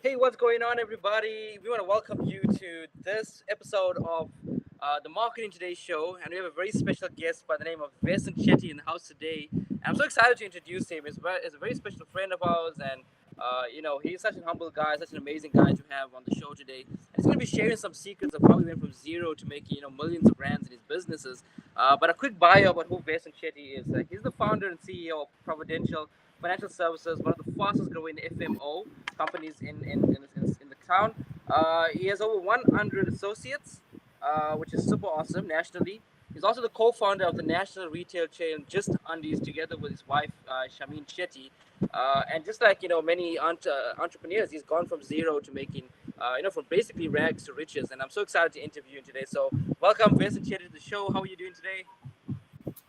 Hey, what's going on, everybody? We want to welcome you to this episode of the Marketing Today show, and we have a very special guest by the name of Vesen Chetty in the house today. And I'm so excited to introduce him. He's a very special friend of ours, and he's such an humble guy, such an amazing guy to have on the show today. And he's going to be sharing some secrets of how he went from zero to making millions of rands in his businesses. But a quick bio about who Vesen Chetty is. He's the founder and CEO of Providential Financial Services, one of the fastest growing FMO companies in the town. He has over 100 associates, which is super awesome nationally. He's also the co-founder of the national retail chain Just Undies, together with his wife Shamin Chetty. And just like many entrepreneurs, he's gone from zero to making from basically rags to riches. And I'm so excited to interview him today. So welcome, Vesen Chetty, to the show. How are you doing today?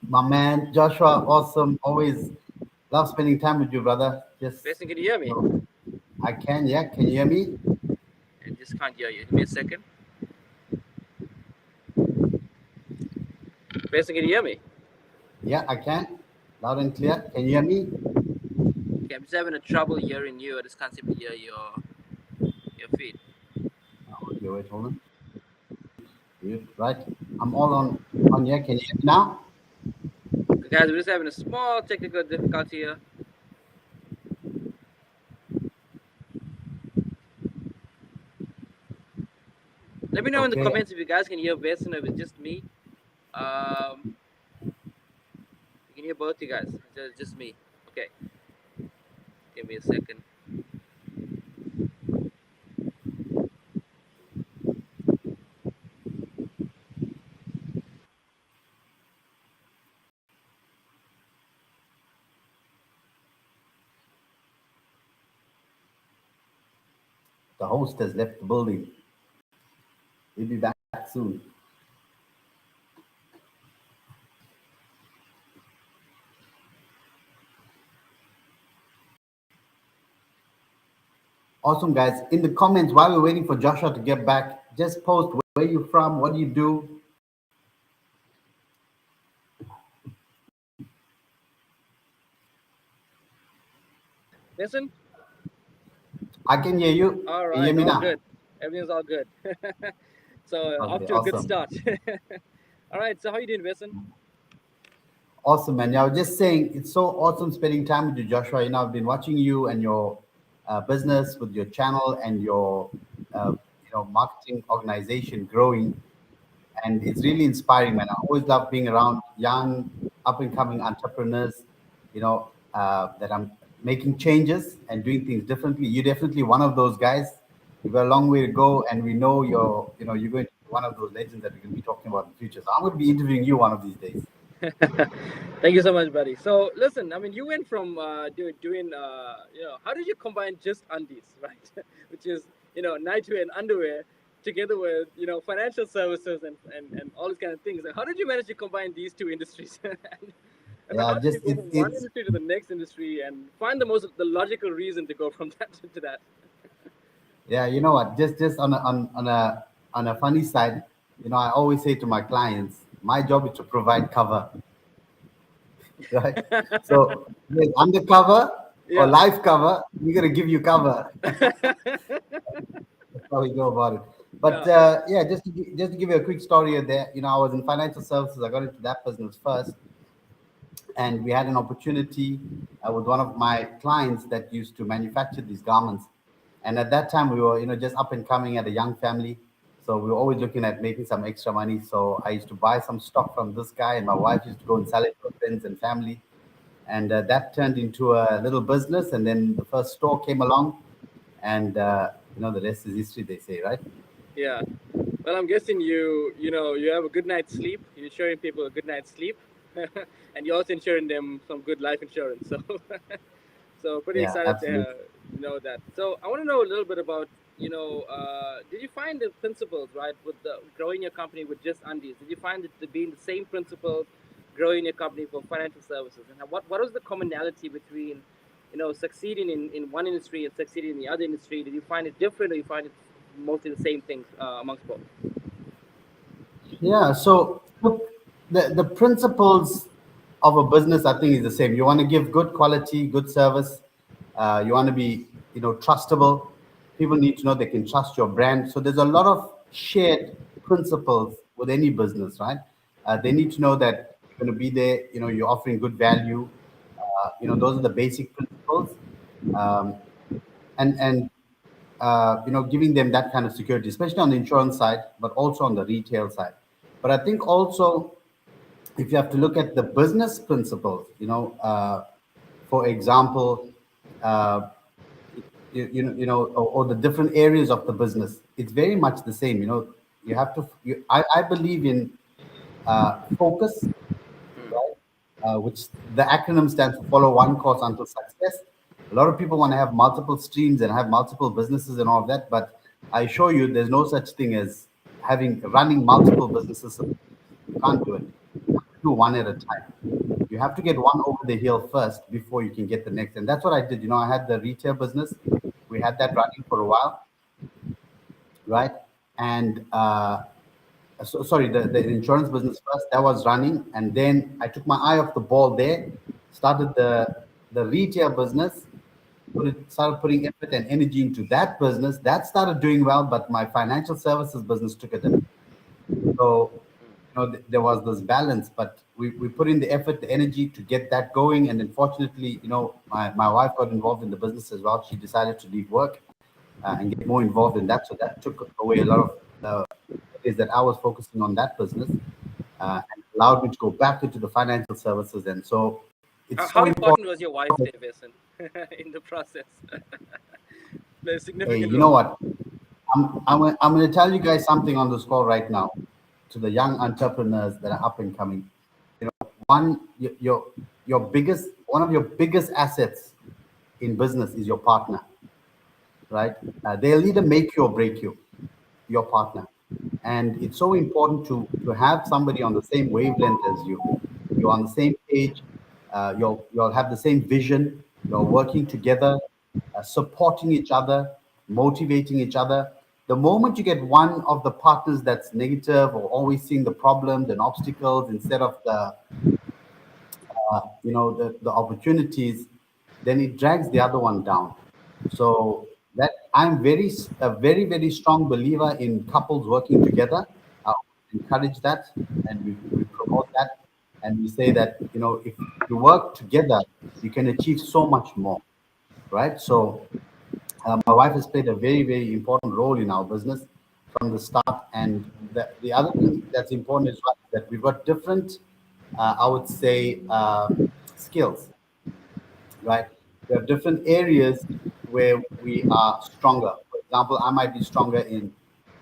My man, Joshua, awesome. Always love spending time with you, brother. Vesen, can you hear me? I can, yeah. Can you hear me? I just can't hear you. Give me a second. Vesen, can you hear me? Yeah, I can. Loud and clear. Can you hear me? Okay, I'm just having a trouble hearing you. I just can't seem to hear your feed. Okay, wait, hold on. Right. I'm all on here. Can you hear me now? Okay, guys, we're just having a small technical difficulty here. Let me know in the comments if you guys can hear Vesen or if it's just me. You can hear both you guys. It's just me. Okay. Give me a second. The host has left the building. We'll be back soon. Awesome, guys. In the comments, while we're waiting for Joshua to get back, just post where you're from, what do you do. Listen. I can hear you. All right. Can you hear me all now? good. Everything's all good. So Okay, off to a good awesome. start. All right. So how you doing, Vesen? Awesome, man. Yeah, I was just saying it's so awesome spending time with you, Joshua. I've been watching you and your business with your channel and your marketing organization growing, and it's really inspiring, man. I always love being around young, up and coming entrepreneurs. That I'm making changes and doing things differently. You're definitely one of those guys. You've got a long way to go, and we know you're going to be one of those legends that we're going to be talking about in the future. So I'm going to be interviewing you one of these days. Thank you so much, buddy. So listen, I mean, you went from doing how did you combine Just Undies, right? Which is nightwear and underwear together with financial services and all these kind of things. Like, how did you manage to combine these two industries? And Yeah, how did you just go from one industry to the next industry and find the logical reason to go from that to that? Yeah, you know what? Just on a funny side, I always say to my clients, my job is to provide cover, right? So with undercover or Yeah. life cover, we're gonna give you cover. That's how we go about it. But yeah, just to give you a quick story there, I was in financial services. I got into that business first, and we had an opportunity with one of my clients that used to manufacture these garments. And at that time, we were, just up and coming at a young family. So we were always looking at making some extra money. So I used to buy some stock from this guy, and my wife used to go and sell it to friends and family. And that turned into a little business. And then the first store came along, and the rest is history, they say, right? Yeah. Well, I'm guessing you have a good night's sleep. You're ensuring people a good night's sleep, and you're also ensuring them some good life insurance. So, so pretty Yeah, excited to absolutely. know that. So I want to know a little bit about did you find the principles right with the growing your company with Just Undies? Did you find it to be the same principles growing your company for financial services? And what was the commonality between succeeding in one industry and succeeding in the other industry? Did you find it different, or you find it mostly the same things amongst both? Yeah. So look, the principles of a business, I think, is the same. You want to give good quality, good service. You want to be, trustable, People need to know they can trust your brand. So there's a lot of shared principles with any business, right? They need to know that you're going to be there. You're offering good value. Those are the basic principles, um, and giving them that kind of security, especially on the insurance side, but also on the retail side. But I think also, if you have to look at the business principles, for example, uh, or the different areas of the business, it's very much the same. You have to. I believe in focus, right? Which the acronym stands for follow one course until success. A lot of people want to have multiple streams and have multiple businesses and all of that, but I assure you, there's no such thing as running multiple businesses. You can't do it. You have to do one at a time. You have to get one over the hill first before you can get the next. And that's what I did. I had the retail business. We had that running for a while, right? And sorry, the insurance business first, that was running. And then I took my eye off the ball there, started the retail business, started putting effort and energy into that business. That started doing well, but my financial services business took it. So, there was this balance, but we put in the effort, the energy to get that going. And unfortunately, my wife got involved in the business as well. She decided to leave work and get more involved in that. So that took away a lot of the is that I was focusing on that business and allowed me to go back into the financial services. And so it's so How important. important was your wife there, Vesen, in the process? Play a Hey, significant you know role. what? I'm going to tell you guys something on this call right now to the young entrepreneurs that are up and coming. One, your biggest, one of your biggest assets in business is your partner, right? They'll either make you or break you, your partner. And it's so important to have somebody on the same wavelength as you. You're on the same page. You'll have the same vision. You're working together, supporting each other, motivating each other. The moment you get one of the partners that's negative or always seeing the problems and obstacles instead of the opportunities, then it drags the other one down. So that I'm a very very strong believer in couples working together. I encourage that, and we promote that, and we say that if you work together, you can achieve so much more, right? So my wife has played a very very important role in our business from the start, and the other thing that's important is that we've got different, I would say, skills, right? We have different areas where we are stronger. For example, I might be stronger in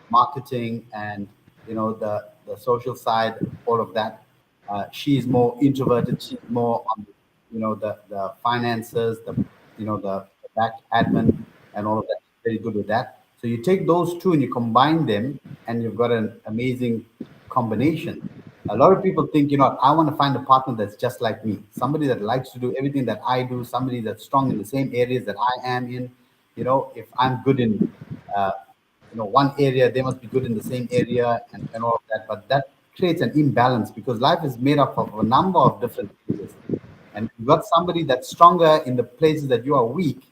marketing and the social side, all of that. She's more introverted. She's more on the finances, the back admin and all of that. She's very good with that. So you take those two and you combine them, and you've got an amazing combination. A lot of people think, I want to find a partner that's just like me, somebody that likes to do everything that I do, somebody that's strong in the same areas that I am in. If I'm good in, uh, one area, they must be good in the same area, and all of that. But that creates an imbalance because life is made up of a number of different areas. And if you've got somebody that's stronger in the places that you are weak,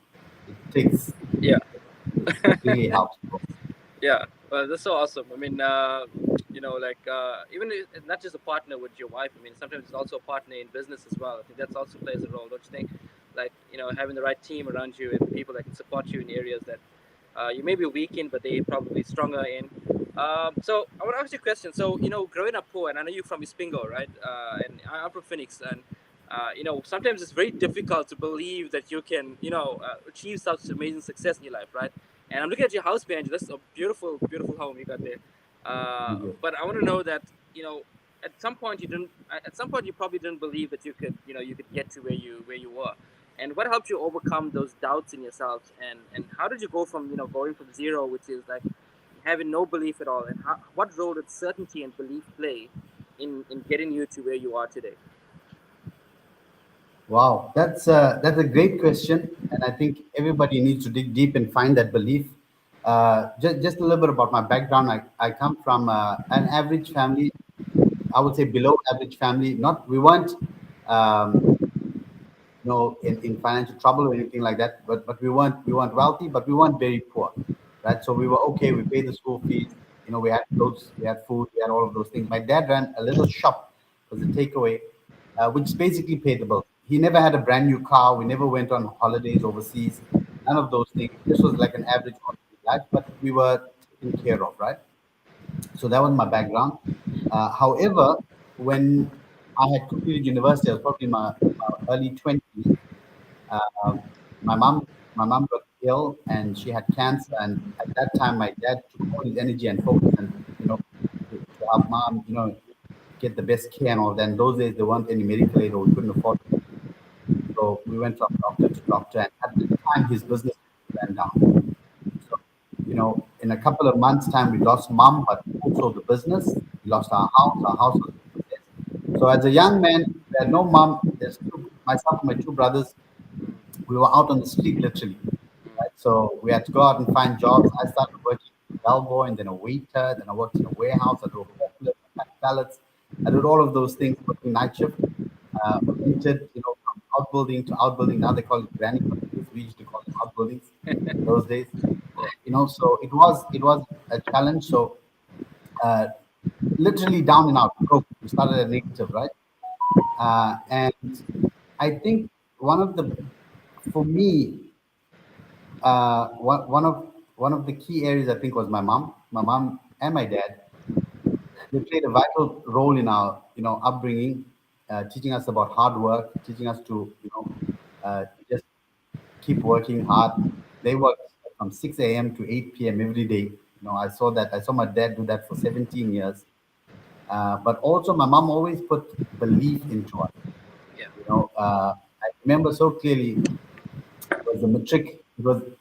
it takes, Yeah. it really helps. Yeah, well, that's so awesome. I mean, like even if, not just a partner with your wife. I mean, sometimes it's also a partner in business as well. I think that's also plays a role, don't you think? Like, having the right team around you and people that can support you in areas that you may be weak in, but they probably stronger in. So I want to ask you a question. So, growing up poor, and I know you're from Ispingo, right? And I'm from Phoenix, and sometimes it's very difficult to believe that you can, achieve such amazing success in your life, right? And I'm looking at your house behind you. That's a beautiful, beautiful home you got there. Thank you. But I want to know that, at some point you didn't. At some point you probably didn't believe that you could get to where you were. And what helped you overcome those doubts in yourself? And how did you go from going from zero, which is like having no belief at all, and what role did certainty and belief play in getting you to where you are today? Wow, that's a great question, and I think everybody needs to dig deep and find that belief. Just a little bit about my background. I come from an average family. I would say below average family. Not we weren't um, in financial trouble or anything like that, but we weren't wealthy, but we weren't very poor. right? So we were okay. We paid the school fees. We had clothes, we had food, we had all of those things. My dad ran a little shop, it was a takeaway, which basically paid the bill. He never had a brand new car. We never went on holidays overseas. None of those things. This was like an average ordinary life, but we were taken care of, right? So that was my background. However, when I had completed university, I was probably in my early 20s. Um, my mom, my mom got ill and she had cancer. And at that time, my dad took all his energy and focus and to help mom, get the best care and all that. And those days there weren't any medical aid or we couldn't afford it. So we went from doctor to doctor. And at the time, his business ran down. So, in a couple of months' time, we lost mom, but also the business. We lost our house. Our house was repossessed. So as a young man, we had no mom. There's myself and my two brothers. We were out on the street literally. Right? So we had to go out and find jobs. I started working as a bellboy and then a waiter. Then I worked in a warehouse. I drove forklift, I packed pallets. I did all of those things, working night shift. Rented, from outbuilding to outbuilding. Now they call it granny cottages. We used to call them outbuildings in those days. So it was a challenge. So uh, literally down and out, broke. We started at negative, right? And I think one of the, for me, one of the key areas I think was my mom and my dad. They played a vital role in our upbringing, teaching us about hard work, teaching us to just keep working hard. They worked from 6 a.m. to 8 p.m. every day. I saw that. I saw my dad do that for 17 years. But also, my mom always put belief into us. Yeah. I remember so clearly. It was a matric.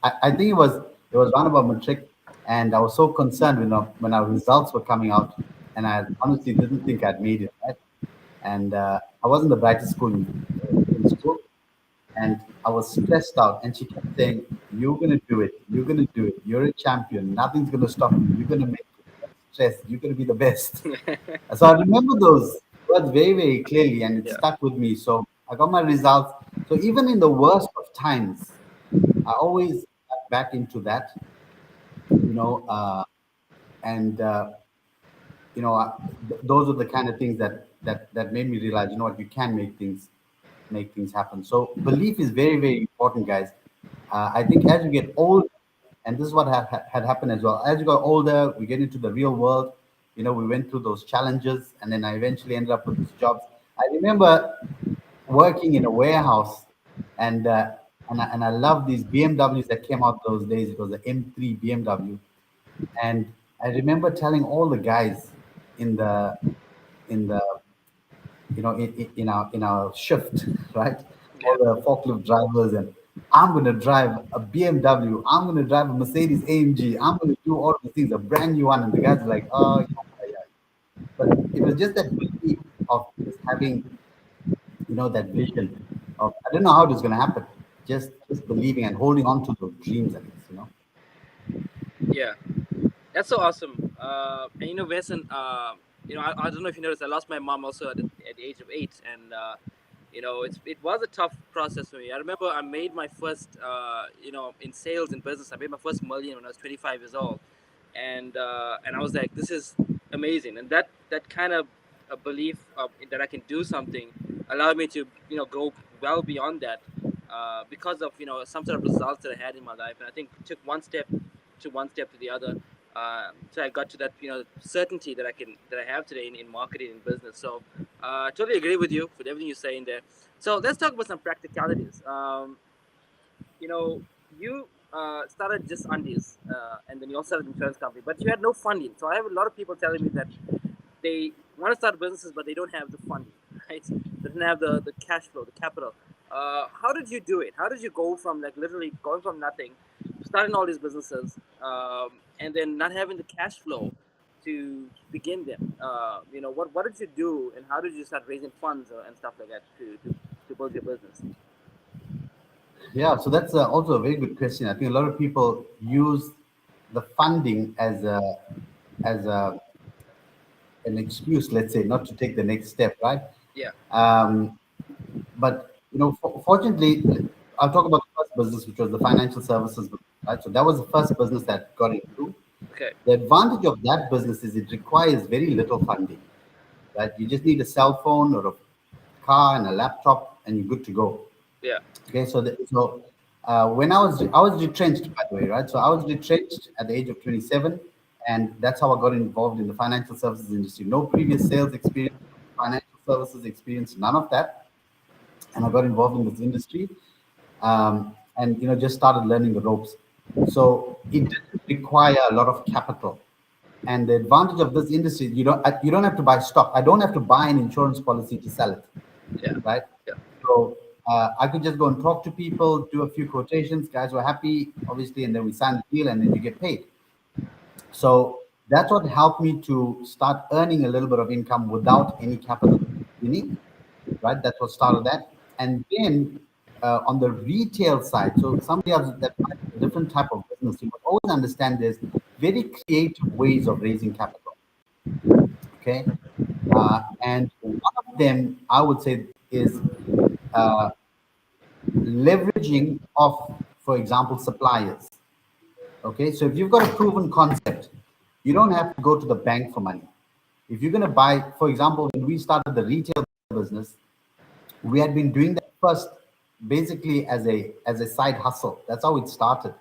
I think it was one of our matric, and I was so concerned when our results were coming out, and I honestly didn't think I'd made it. Right, and I wasn't the brightest in school, and I was stressed out. And she kept saying, "You're gonna do it. You're gonna do it. You're a champion. Nothing's gonna stop you. You're gonna make it. Don't stress. You're gonna be the best." So I remember those words very, very clearly, and it Yeah. stuck with me. So I got my results. So even in the worst of times, I always got back into that, you know, uh, and those are the kind of things that made me realize, what, you can make things happen. So belief is very, very important, guys. I think as you get older, and this is what had happened as well. As you got older, we get into the real world. We went through those challenges, and then I eventually ended up with these jobs. I remember working in a warehouse, and I love these BMWs that came out those days. It was the M3 BMW, and I remember telling all the guys in the in the in our shift, right? Yeah. All the forklift drivers, and I'm going to drive a BMW. I'm going to drive a Mercedes AMG. I'm going to do all the things, a brand new one. And the guys are like, oh, yeah, yeah, yeah. But it was just that belief of just having, that vision of, I don't know how it was going to happen. Just believing and holding on to those dreams, I guess. Yeah. That's so awesome. And Vincent, I don't know if you noticed, I lost my mom also at the age of 8, and it was a tough process for me. I remember I made my first, in sales and business, I made my first million when I was 25 years old, and I was like, this is amazing, and that kind of a belief that I can do something allowed me to go well beyond that, because of some sort of results that I had in my life, and I think took one step to the other. So I got to that certainty that I have today in marketing and business. So totally agree with you with everything you're saying there. So let's talk about some practicalities. You know, you started just undies, and then you also started an insurance company, but you had no funding. So I have a lot of people telling me that they want to start businesses, but they don't have the funding, right? They don't have the cash flow, the capital. How did you do it? How did you go from like literally going from nothing, starting all these businesses, and then not having the cash flow to begin them? What did you do, and how did you start raising funds and stuff like that to build your business? Yeah, so that's also a very good question. I think a lot of people use the funding as an excuse, let's say, not to take the next step, right? Yeah. Um, but fortunately, I'll talk about the first business, which was the financial services. right? So that was the first business that got into. Okay. The advantage of that business is it requires very little funding, right? You just need a cell phone or a car and a laptop, and you're good to go. Yeah. Okay, so when I was retrenched, by the way, right? So I was retrenched at the age of 27, and that's how I got involved in the financial services industry. No previous sales experience, financial services experience, none of that, and I got involved in this industry, and just started learning the ropes. So it didn't require a lot of capital, and the advantage of this industry, you don't have to buy stock. I don't have to buy an insurance policy to sell it, Yeah. right? Yeah. So I could just go and talk to people, do a few quotations. Guys were happy, obviously, and then we sign the deal, and then you get paid. So that's what helped me to start earning a little bit of income without any capital in the beginning, right? That's what started that. And then on the retail side, so somebody else that finds a different type of business, you must always understand there's very creative ways of raising capital. Okay. And one of them, I would say, is uh, leveraging of, for example, suppliers. Okay, so if you've got a proven concept, you don't have to go to the bank for money. If you're going to buy, for example, when we started the retail business, we had been doing that first basically as a side hustle. That's how it started,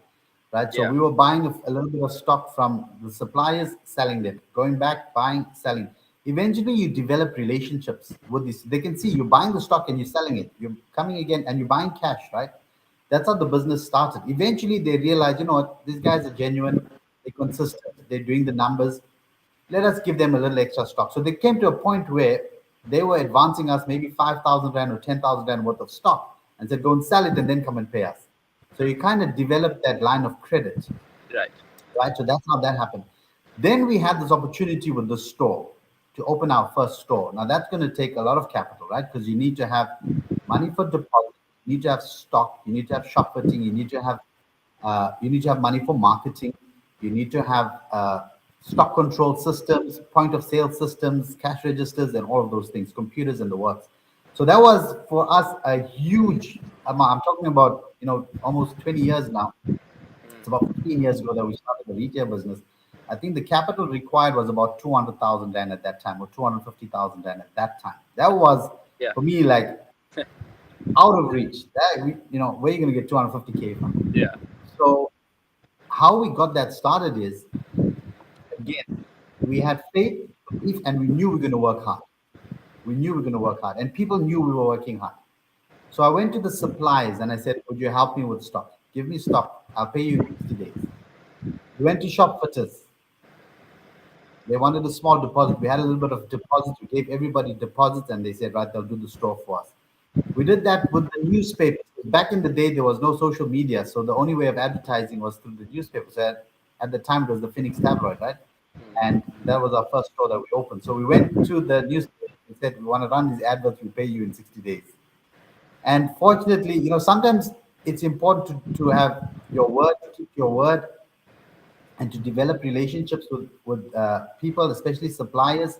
right? So Yeah. we were buying a little bit of stock from the suppliers, selling them, going back, buying, selling. Eventually you develop relationships with this. They can see you're buying the stock and you're selling it, you're coming again and you're buying cash, right? That's how the business started. Eventually they realized, you know what, these guys are genuine, they're consistent, they're doing the numbers, let us give them a little extra stock. So they came to a point where they were advancing us maybe 5,000 Rand or 10,000 Rand worth of stock and said, go and sell it and then come and pay us. So you kind of developed that line of credit, Right. right? So that's how that happened. Then we had this opportunity with the store to open our first store. Now that's going to take a lot of capital, right? Because you need to have money for deposit, you need to have stock, you need to have shop fitting, you need to have money for marketing, you need to have stock control systems, point of sale systems, cash registers, and all of those things, computers and the works. So that was for us a huge amount. I'm talking about almost 20 years now. It's about 15 years ago that we started the retail business. I think the capital required was about 200,000 Rand at that time, or 250,000 Rand at that time. That was, Yeah. for me, like out of reach. Where are you going to get 250K from? Yeah. So how we got that started is, again, we had faith, belief, and we knew we were going to work hard. We knew we were going to work hard, and people knew we were working hard. So I went to the suppliers and I said, would you help me with stock? Give me stock. I'll pay you in 60 days. We went to shop fitters. They wanted a small deposit. We had a little bit of deposit. We gave everybody deposits and they said, right, they'll do the store for us. We did that with the newspapers. Back in the day, there was no social media. So the only way of advertising was through the newspapers. At the time, it was the Phoenix Tabloid, right? And that was our first store that we opened. So we went to the newspaper and said, we want to run these adverts. We pay you in 60 days. And fortunately, sometimes it's important to have your word, to keep your word, and to develop relationships with people, especially suppliers,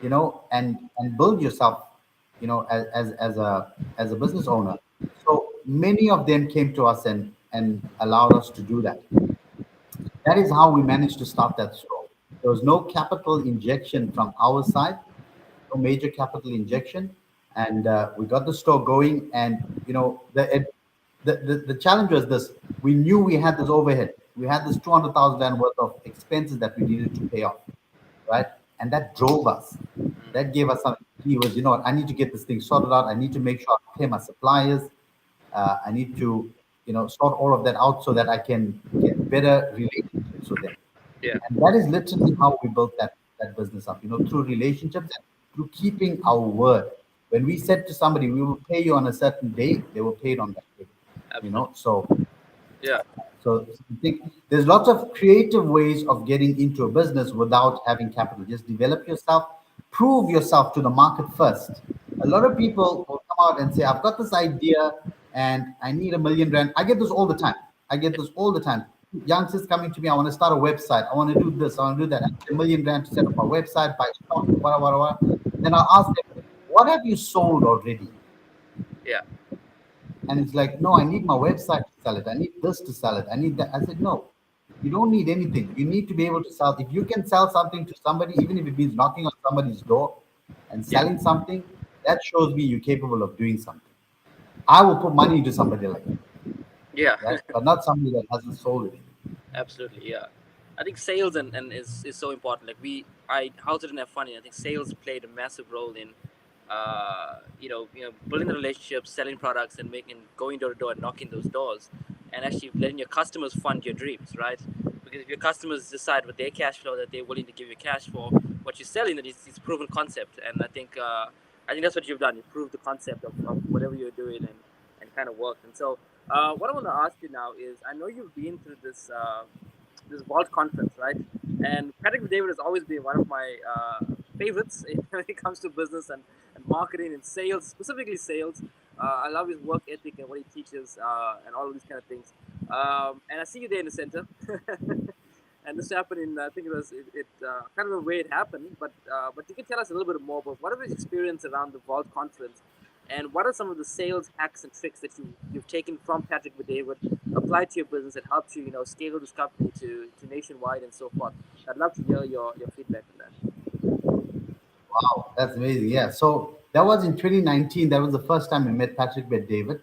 and build yourself, as a business owner. So many of them came to us and allowed us to do that. That is how we managed to start that store. There was no capital injection from our side, no major capital injection, and we got the store going. And the challenge was this: we knew we had this overhead, we had this 200,000 Rand worth of expenses that we needed to pay off, right? And that drove us. That gave us something. He was, I need to get this thing sorted out. I need to make sure I pay my suppliers. I need to, sort all of that out so that I can get better relationships with them. Yeah. And that is literally how we built that business up, through relationships and through keeping our word. When we said to somebody, we will pay you on a certain day, they were paid on that day. Absolutely. Yeah. So I think there's lots of creative ways of getting into a business without having capital. Just develop yourself, prove yourself to the market first. A lot of people will come out and say, I've got this idea and I need R1,000,000. I get this all the time. Youngsters coming to me, I want to start a website. I want to do this. I want to do that. I need R1,000,000 to set up a website, buy stock, whatever. Then I'll ask them, what have you sold already? Yeah. And it's like, no, I need my website to sell it. I need this to sell it. I need that. I said, no, you don't need anything. You need to be able to sell. If you can sell something to somebody, even if it means knocking on somebody's door and Yeah. selling something, that shows me you're capable of doing something. I will put money into somebody like that, Yeah. right? But not somebody that hasn't sold it. Absolutely, yeah. I think sales and is so important. Like how didn't have fun. I think sales played a massive role in, building the relationships, selling products, and making going door to door and knocking those doors, and actually letting your customers fund your dreams, right? Because if your customers decide with their cash flow that they're willing to give you cash for what you're selling, then it's proven concept. And I think that's what you've done. You proved the concept of whatever you're doing and kind of worked. And so, what I want to ask you now is, I know you've been through this Vault conference, right? And Patrick David has always been one of my favorites when it comes to business and marketing and sales, specifically sales. I love his work ethic and what he teaches and all of these kind of things. And I see you there in the center. And this happened in, I think kind of the way it happened, but you can tell us a little bit more about what are the experience around the Vault conference, and what are some of the sales hacks and tricks that you've taken from Patrick David, applied to your business, that helped you scale this company to nationwide and so forth. I'd love to hear your feedback on that. Wow, that's amazing. Yeah. So that was in 2019. That was the first time I met Patrick Bet David.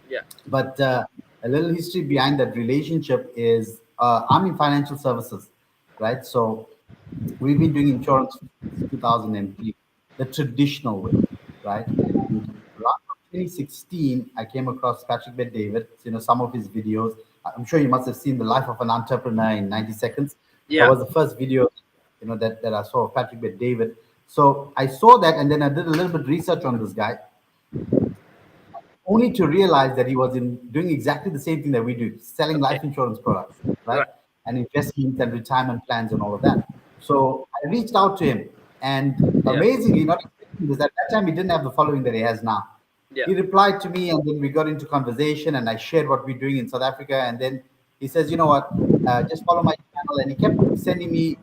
Yeah, But a little history behind that relationship is I'm in financial services, right? So we've been doing insurance since 2003, the traditional way, right? And around 2016, I came across Patrick Bet David, some of his videos. I'm sure you must have seen The Life of an Entrepreneur in 90 Seconds. That yeah, was the first video, that I saw of Patrick Bet David. So I saw that, and then I did a little bit research on this guy, only to realize that he was doing exactly the same thing that we do, selling okay, life insurance products, right? right, And investments and retirement plans and all of that. So I reached out to him, and yeah, amazingly, not expecting this, at that time he didn't have the following that he has now. yeah, He replied to me, and then we got into conversation, and I shared what we're doing in South Africa. And then he says, "You know what? Just follow my channel." And he kept sending me,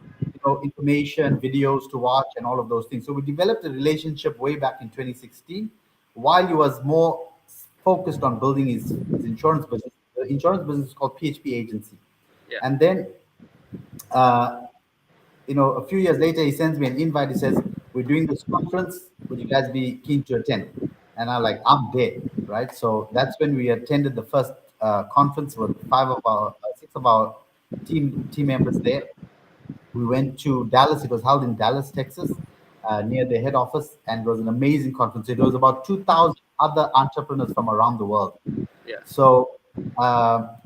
information, videos to watch, and all of those things. So we developed a relationship way back in 2016, while he was more focused on building his insurance business. The insurance business is called PHP Agency. yeah, And then, uh, a few years later, he sends me an invite. He says, "We're doing this conference. Would you guys be keen to attend?" And I'm like, "I'm there," right? So that's when we attended the first conference with six of our team members there. We went to Dallas. It was held in Dallas, Texas, near the head office, and it was an amazing conference. It was about 2,000 other entrepreneurs from around the world. yeah, So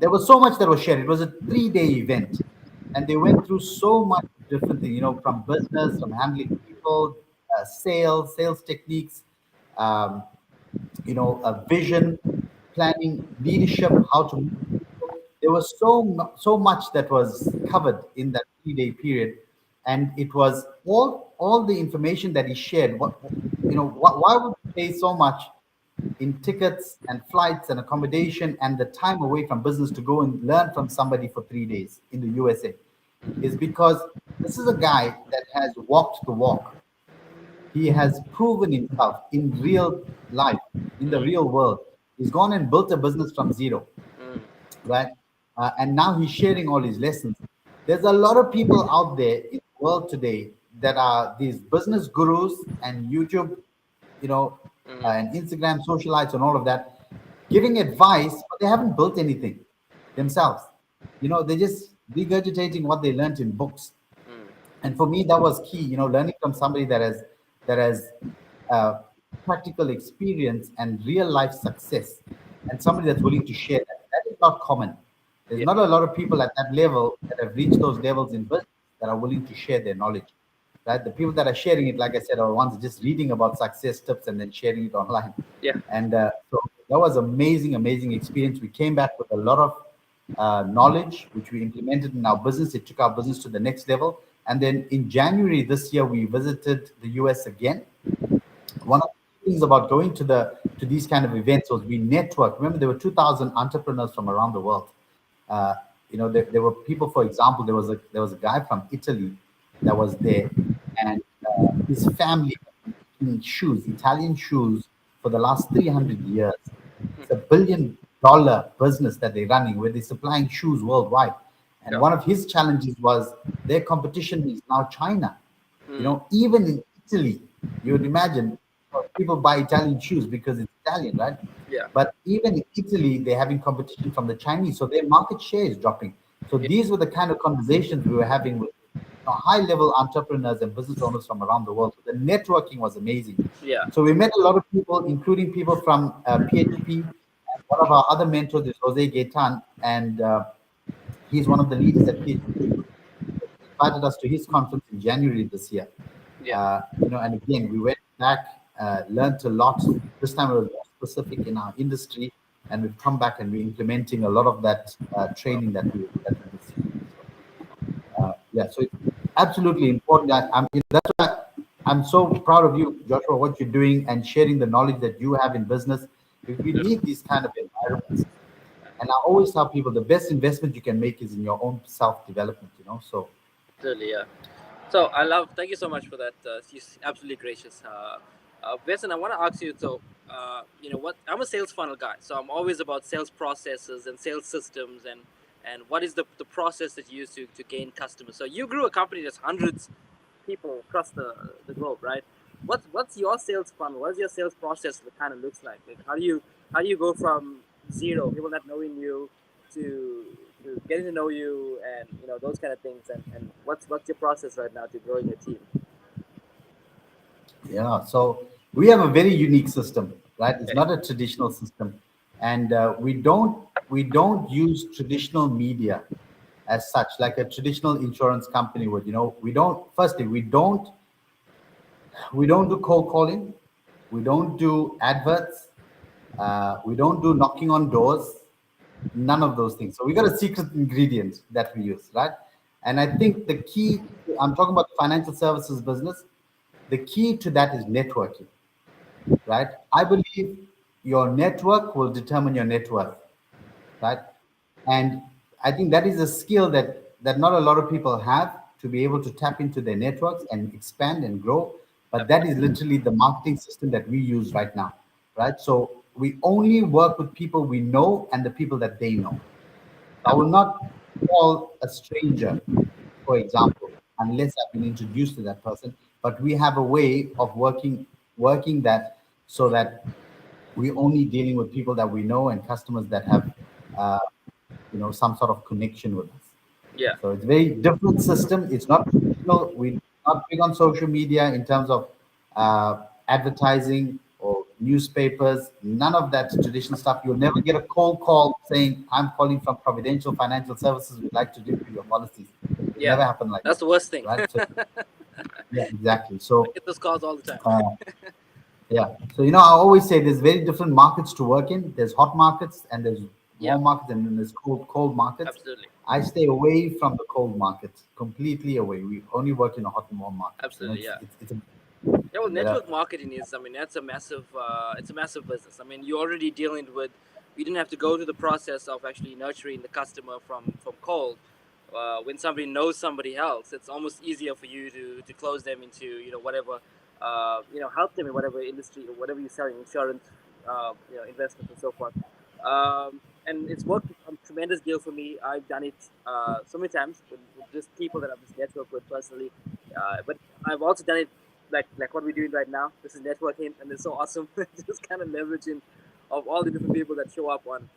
there was so much that was shared. It was a 3-day event, and they went through so much different things, from business, from handling people, sales techniques, um, vision, planning, leadership, how to move people. There was so much that was covered in that 3-day period, and it was all the information that he shared. Why would you pay so much in tickets and flights and accommodation and the time away from business to go and learn from somebody for 3 days in the USA? Is because this is a guy that has walked the walk. He has proven himself in real life, in the real world. He's gone and built a business from zero, mm, right? And now he's sharing all his lessons. There's a lot of people out there in the world today that are these business gurus and YouTube, you know, mm, and Instagram socialites and all of that, giving advice, but they haven't built anything themselves. They're just regurgitating what they learned in books. mm, And for me, that was key. Learning from somebody that has uh, practical experience and real life success, and somebody that's willing to share that. That is not common. There's yeah, not a lot of people at that level that have reached those levels in business that are willing to share their knowledge. Right? The people that are sharing it, like I said, are ones just reading about success tips and then sharing it online. yeah, And so that was amazing, amazing experience. We came back with a lot of knowledge, which we implemented in our business. It took our business to the next level. And then in January this year, we visited the US again. One of the things about going to these kind of events was we networked. Remember, there were 2,000 entrepreneurs from around the world. There were people. For example, there was a guy from Italy that was there, and his family making shoes, Italian shoes, for the last 300 years. It's a billion. dollar business that they're running, where they're supplying shoes worldwide. And Yeah. one of his challenges was their competition is now China. Mm. Even in Italy, you would imagine people buy Italian shoes because it's Italian, right? Yeah. But even in Italy, they're having competition from the Chinese, so their market share is dropping. So Yeah. these were the kind of conversations we were having with high-level entrepreneurs and business owners from around the world. So the networking was amazing. Yeah. So we met a lot of people, including people from PHP. And one of our other mentors is Jose Gaitan, and he's one of the leaders at PHP. He invited us to his conference in January this year. Yeah. And again, we went back, learned a lot. This time it was more specific in our industry, and we've come back and we're implementing a lot of that training that we received. Yeah, so it's absolutely important. That's why I'm so proud of you, Joshua, what you're doing and sharing the knowledge that you have in business. We need these kind of environments. And I always tell people the best investment you can make is in your own self development. So Totally. Yeah. So I love. Thank you so much for that. She's absolutely gracious. Vesen, I want to ask you. So, what? I'm a sales funnel guy, so I'm always about sales processes and sales systems and what is the process that you use to gain customers. So you grew a company that's hundreds of people across the globe, right? What's your sales funnel? What's your sales process that kind of looks like? Like how do you go from zero, people not knowing you, to getting to know you, and those kind of things, and what's your process right now to growing your team? yeah, so we have a very unique system, right? It's Okay. not a traditional system, and we don't use traditional media as such, like a traditional insurance company would. We don't. Firstly, we don't do cold calling, we don't do adverts, we don't do knocking on doors, none of those things. So we got a secret ingredient that we use, right? And I think the key, I'm talking about the financial services business, the key to that is networking, right? I believe your network will determine your net worth, right? And I think that is a skill that not a lot of people have, to be able to tap into their networks and expand and grow. But that is literally the marketing system that we use right now, right? So we only work with people we know and the people that they know. I Yep. will not call a stranger, for example, unless I've been introduced to that person. But we have a way of working that, so that we're only dealing with people that we know and customers that have uh, some sort of connection with us. Yeah. So it's a very different system. It's not traditional. We're not big on social media in terms of advertising or newspapers. None of that traditional stuff. You'll never get a cold call saying, "I'm calling from Providential Financial Services. We'd like to review your policies." It Yeah. never happened like That's that, the worst thing. right? So yeah, exactly. I So get those calls all the time. uh, yeah. So I always say there's very different markets to work in. There's hot markets and there's Yeah. warm markets, and then there's cold markets. Absolutely. I stay away from the cold markets, completely away. We only work in the hot and warm markets. Absolutely. It's Yeah. it's, it's a, Yeah, well, yeah. network marketing is, I mean, that's a massive, it's a massive business. I mean, you're already dealing with, you didn't have to go through the process of actually nurturing the customer from cold. When somebody knows somebody else, it's almost easier for you to close them into, whatever, help them in whatever industry or whatever you're selling, insurance, investments and so forth. And it's worked a tremendous deal for me. I've done it so many times with just people that I've just networked with personally. But I've also done it like what we're doing right now. This is networking, and it's so awesome. Just kind of leveraging of all the different people that show up on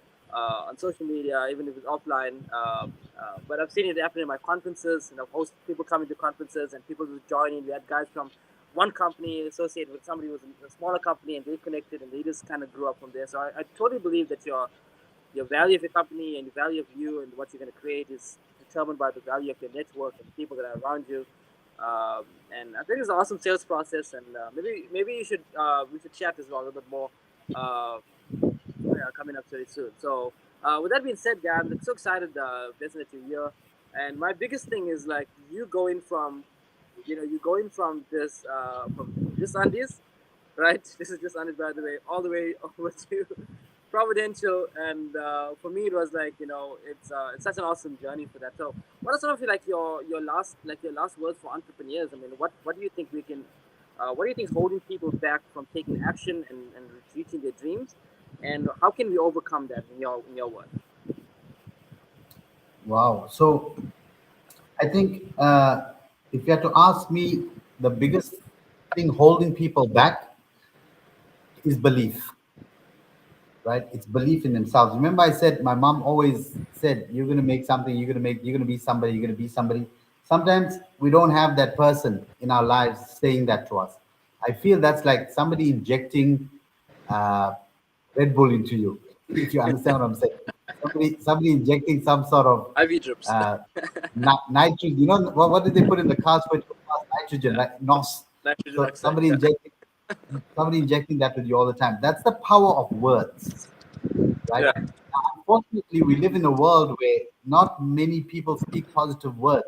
social media, even if it's offline. But I've seen it happen in my conferences. Host people coming to conferences and people just joining. We had guys from one company associated with somebody who was in a smaller company, and they connected, and they just kind of grew up from there. So I totally believe that your value of your company and the value of you and what you're going to create is determined by the value of your network and the people that are around you. And I think it's an awesome sales process, and maybe you should we should chat as well a little bit more uh, coming up very soon. So with that being said, guys, I'm so excited visiting you here. And my biggest thing is like you going from you going from this undies, right? This is just undies, by the way, all the way over to Providential, and for me it was like it's such an awesome journey for that. So what are some of your last words for entrepreneurs? I mean, what do you think we can what do you think is holding people back from taking action and reaching their dreams? and how can we overcome that in your work? Wow. So I think if you had to ask me, the biggest thing holding people back is belief, right? It's belief in themselves. Remember, I said my mom always said, "You're going to make something. You're going to be somebody. You're going to be somebody." Sometimes we don't have that person in our lives saying that to us. I feel that's like somebody injecting uh, Red Bull into you, if you understand what I'm saying. Somebody injecting some sort of IV drips. uh, nitrogen. You know what did they put in the cars for it to pass nitrogen, Yeah, right? NOS. nitrogen So oxide. Yeah, somebody injecting that with you all the time. That's the power of words, right? yeah, Now, unfortunately, we live in a world where not many people speak positive words.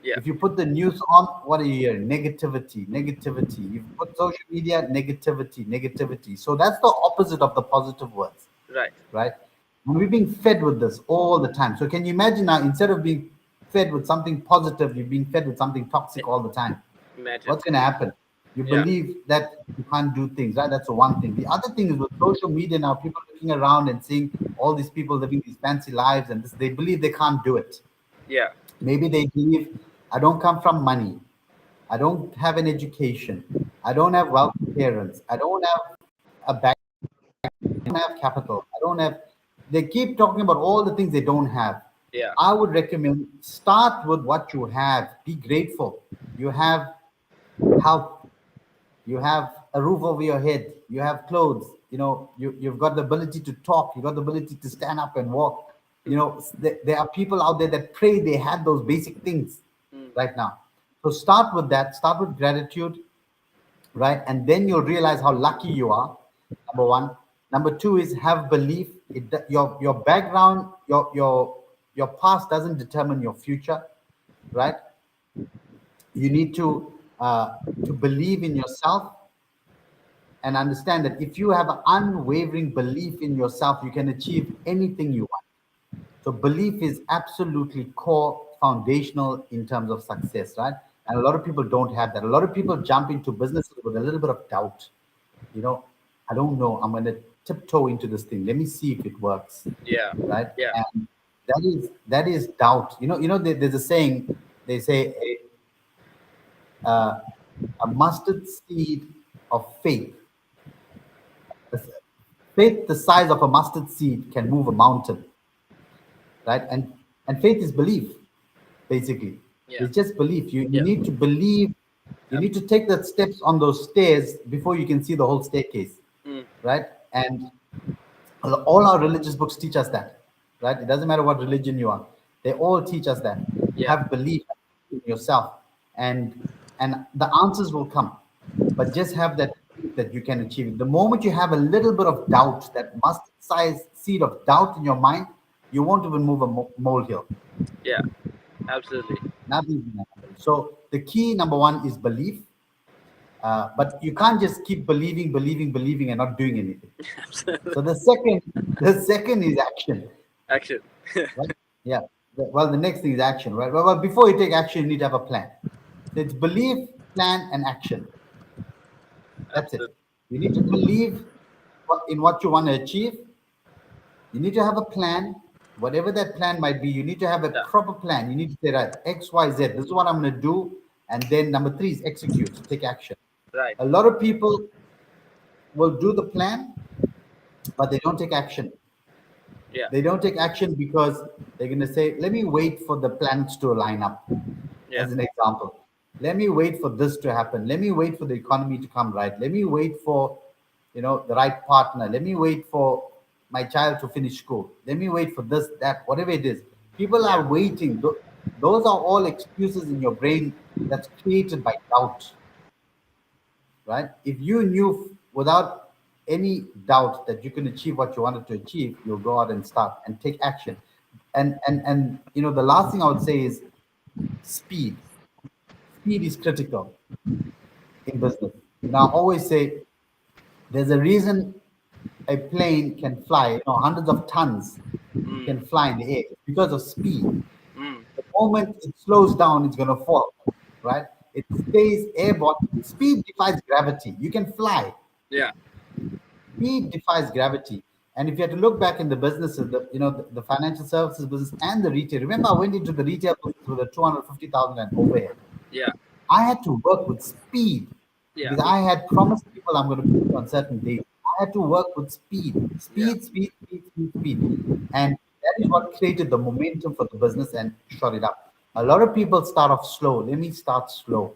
yeah. If you put the news on, what are you hearing? Negativity, negativity. You put social media, negativity, negativity. So that's the opposite of the positive words, Right. right? And we're being fed with this all the time. So can you imagine now, instead of being fed with something positive, you're being fed with something toxic all the time? Imagine. What's going to happen? You Yeah, believe that you can't do things, right? That's the one thing. The other thing is with social media now, people looking around and seeing all these people living these fancy lives, and this, they believe they can't do it. yeah, Maybe they believe, I don't come from money. I don't have an education. I don't have wealthy parents. I don't have a back. I don't have capital. I don't have. They keep talking about all the things they don't have. yeah, I would recommend start with what you have. Be grateful. You have health. You have a roof over your head. You have clothes. You've got the ability to talk. You've got the ability to stand up and walk. There are people out there that pray they had those basic things mm, right now. So start with that. Start with gratitude, right? And then you'll realize how lucky you are. Number one. Number two is have belief. Your background, your past doesn't determine your future, right? You need to believe in yourself and understand that if you have an unwavering belief in yourself, you can achieve anything you want. So belief is absolutely core, foundational in terms of success, right? And a lot of people don't have that. A lot of people jump into businesses with a little bit of doubt. You know, I don't know. I'm going to tiptoe into this thing. Let me see if it works, yeah, right? yeah, And that is doubt. There's a saying. They say a mustard seed of faith. Faith the size of a mustard seed can move a mountain, right? And faith is belief, basically. yeah. It's just belief. You Yeah, need to believe. You need to take the steps on those stairs before you can see the whole staircase, mm, right? And all our religious books teach us that, right? It doesn't matter what religion you are. They all teach us that. yeah, Have belief in yourself, and the answers will come. But just have that belief that you can achieve it. The moment you have a little bit of doubt, that mustard size seed of doubt in your mind, you won't even move a molehill. yeah. Absolutely. Nothing's gonna happen. So the key number one is belief. But you can't just keep believing, believing, believing, and not doing anything. Absolutely. So the second is action. Action. Right? Yeah. Well, the next thing is action, right? Well, before you take action, you need to have a plan. So it's belief, plan, and action. That's it. Absolutely. You need to believe in what you want to achieve. You need to have a plan, whatever that plan might be. You need to have a Yeah. proper plan. You need to say, right, X, Y, Z. This is what I'm going to do. And then number three is execute, take action. Right. A lot of people will do the plan, but they don't take action. Yeah. They don't take action because they're going to say, let me wait for the planets to line up, Yeah. as an example. Let me wait for this to happen. Let me wait for the economy to come right. Let me wait for, the right partner. Let me wait for my child to finish school. Let me wait for this, that, whatever it is. People Yeah. are waiting. Those are all excuses in your brain that's created by doubt, right? If you knew without any doubt that you can achieve what you wanted to achieve, you'll go out and start and take action. And the last thing I would say is speed. Speed is critical in business. I always say there's a reason a plane can fly, hundreds of tons Mm, can fly in the air. It's because of speed. mm. The moment it slows down, it's going to fall, right? It stays airborne. Speed defies gravity. You can fly. Yeah. Speed defies gravity. And if you had to look back in the businesses, the financial services business and the retail. Remember, I went into the retail business with a 250,000 and overhead. Yeah. I had to work with speed Yeah. because I had promised people I'm going to pay on certain dates. I had to work with speed, Yeah. speed, speed, speed, speed, speed. And that is what created the momentum for the business and shot it up. A lot of people start off slow. Let me start slow.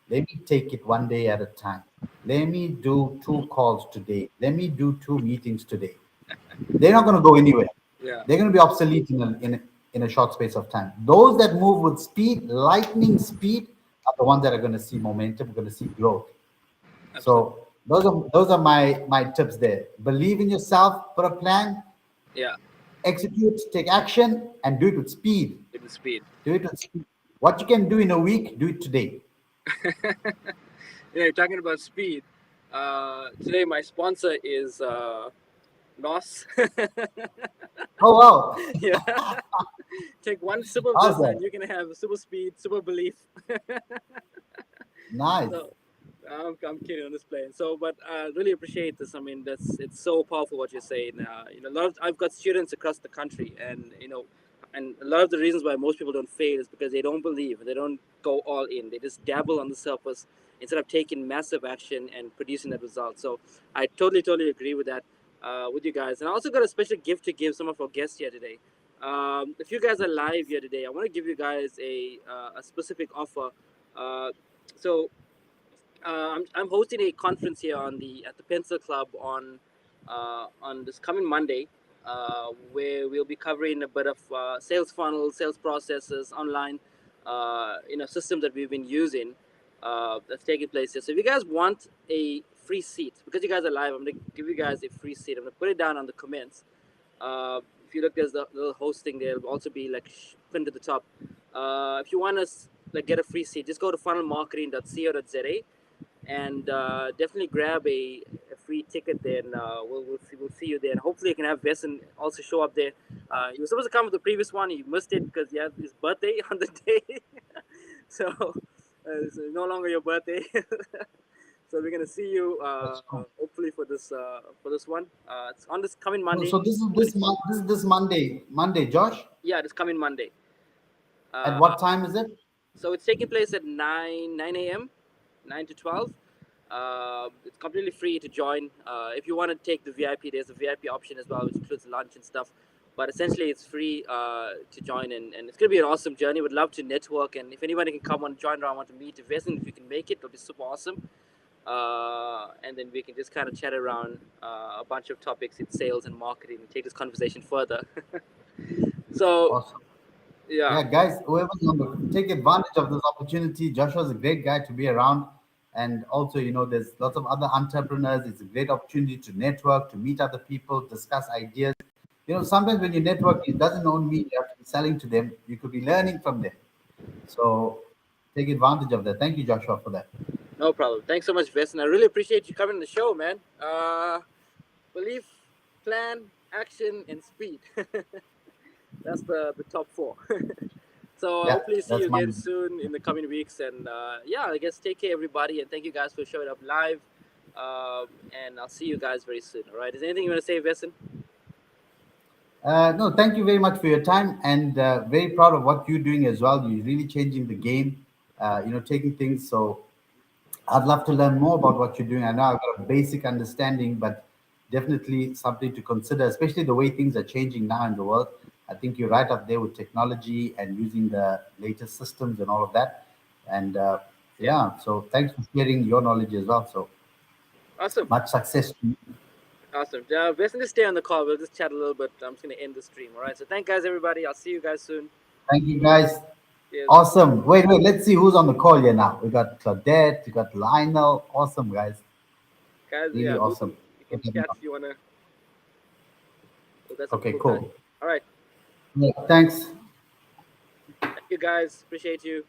Let me take it one day at a time. Let me do 2 calls today. Let me do 2 meetings today. They're not going to go anywhere. Yeah. They're going to be obsolete in a short space of time. Those that move with speed, lightning speed, are the ones that are going to see momentum, going to see growth. Absolutely. So those are my tips there. Believe in yourself, put a plan, Yeah. execute, take action, and do it with speed. With the speed. Do it with speed. What you can do in a week, do it today. You're talking about speed. Today, my sponsor is NOS. Oh wow, Yeah. Take one sip of this, awesome, and you can have super speed, super belief. nice. So I'm kidding on this plane. So, but I really appreciate this. I mean, it's so powerful what you're saying. A lot of I've got students across the country, and and a lot of the reasons why most people don't fail is because they don't believe, they don't go all in. They just dabble on the surface instead of taking massive action and producing that result. So, I totally agree with that with you guys. And I also got a special gift to give some of our guests here today. If you guys are live here today, I want to give you guys a specific offer. Uh, so I'm hosting a conference here at the Pencil Club on this coming Monday, where we'll be covering a bit of sales funnels, sales processes, online, systems that we've been using that's taking place here. So if you guys want a free seat, because you guys are live, I'm gonna give you guys a free seat. I'm gonna put it down on the comments. If you look, there's the little hosting there. It'll also be like pinned to the top. If you want to like get a free seat, just go to funnelmarketing.co.za and definitely grab a free ticket there. And we'll see you there. And hopefully, you can have Vesen also show up there. He was supposed to come with the previous one. He missed it because he had his birthday on the day. So it's no longer your birthday. So we're gonna see you That's cool. hopefully for this one. It's on this coming So, Monday. so this is this Monday, Josh. Yeah, this coming Monday. At Uh, what time is it? so it's taking place at 9 a.m. 9 to 12. It's completely free to join. If you want to take the VIP, there's a VIP option as well, which includes lunch and stuff. But essentially, it's free to join, and it's gonna be an awesome journey. Would love to network, and if anybody can come on join, or I want to meet Vesen, if you can make it, it'll be super awesome. And then we can just kind of chat around a bunch of topics in sales and marketing and take this conversation further. So Awesome. yeah, Yeah, guys, whoever's on take advantage of this opportunity. Joshua's a great guy to be around. And also, there's lots of other entrepreneurs. It's a great opportunity to network, to meet other people, discuss ideas. Sometimes when you network, it doesn't only mean you have to be selling to them. You could be learning from them. So take advantage of that. Thank you, Joshua, for that. no problem. Thanks so much, Vess, and I really appreciate you coming on the show, man. Belief, plan, action, and speed. That's the top four. So Yeah, hopefully see you that's again mine. soon in the coming weeks. And yeah, I guess take care, everybody, and thank you guys for showing up live. And I'll see you guys very soon. All right. Is there anything you want to say, Vesen? No, thank you very much for your time, and very proud of what you're doing as well. You're really changing the game, taking things. So I'd love to learn more about what you're doing. I know I've got a basic understanding, but definitely something to consider, especially the way things are changing now in the world. I think you're right up there with technology and using the latest systems and all of that. And Yeah. yeah, so thanks for sharing your knowledge as well. So Awesome. much success to you. Awesome. Vesen, just stay on the call. We'll just chat a little bit. I'm just going to end the stream. All right. So thank guys, everybody. I'll see you guys soon. Thank you, guys. Cheers. Awesome. Wait. Let's see who's on the call here now. We got Claudette, we got Lionel. Awesome, guys. Guys, Really yeah, move them. awesome. You can chat if you want to. Oh, that's some Okay, cool guys. cool. All right. Yeah, thanks. Thank you, guys. Appreciate you.